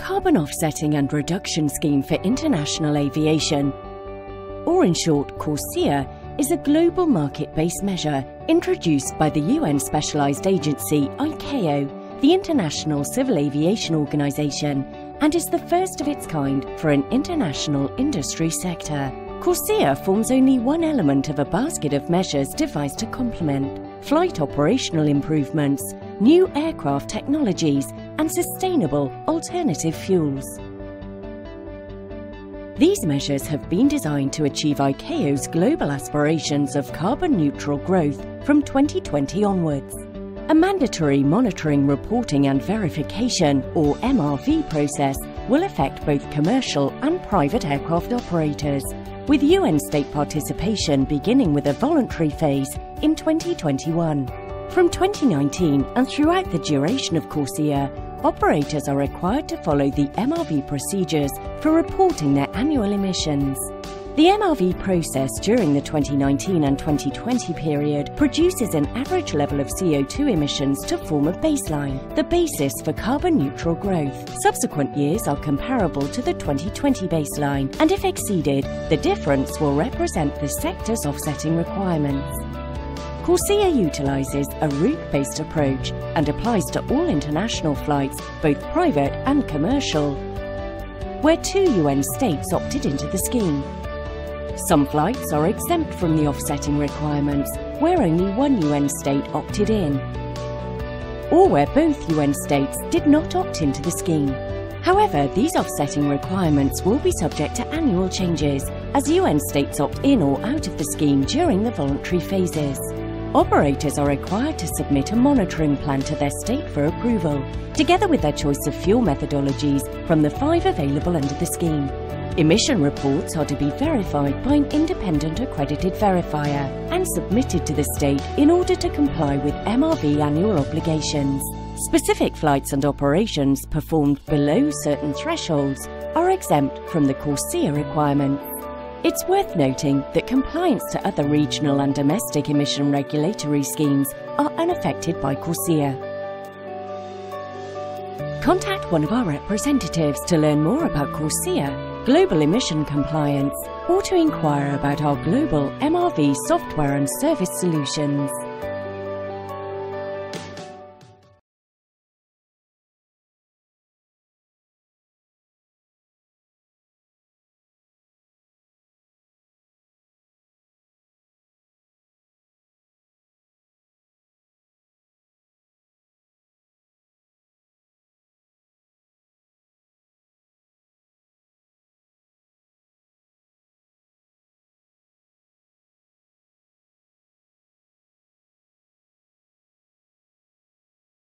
carbon offsetting and reduction scheme for international aviation, or in short Corsia, is a global market-based measure introduced by the UN specialised agency ICAO, the International Civil Aviation Organization, and is the first of its kind for an international industry sector. Corsia forms only one element of a basket of measures devised to complement flight operational improvements, new aircraft technologies, and sustainable alternative fuels. These measures have been designed to achieve ICAO's global aspirations of carbon-neutral growth from 2020 onwards. A mandatory monitoring, reporting and verification, or MRV process, will affect both commercial and private aircraft operators, with UN state participation beginning with a voluntary phase in 2021. From 2019 and throughout the duration of Corsia, operators are required to follow the MRV procedures for reporting their annual emissions. The MRV process during the 2019 and 2020 period produces an average level of CO2 emissions to form a baseline, the basis for carbon-neutral growth. Subsequent years are comparable to the 2020 baseline, and if exceeded, the difference will represent the sector's offsetting requirements. Corsia utilises a route-based approach and applies to all international flights, both private and commercial, where 2 UN states opted into the scheme. Some flights are exempt from the offsetting requirements, where only 1 UN state opted in, or where both UN states did not opt into the scheme. However, these offsetting requirements will be subject to annual changes as UN states opt in or out of the scheme during the voluntary phases. Operators are required to submit a monitoring plan to their state for approval, together with their choice of fuel methodologies from the 5 available under the scheme. Emission reports are to be verified by an independent accredited verifier and submitted to the state in order to comply with MRV annual obligations. Specific flights and operations performed below certain thresholds are exempt from the Corsia requirements. It's worth noting that compliance to other regional and domestic emission regulatory schemes are unaffected by Corsia. Contact one of our representatives to learn more about Corsia, global emission compliance, or to inquire about our global MRV software and service solutions.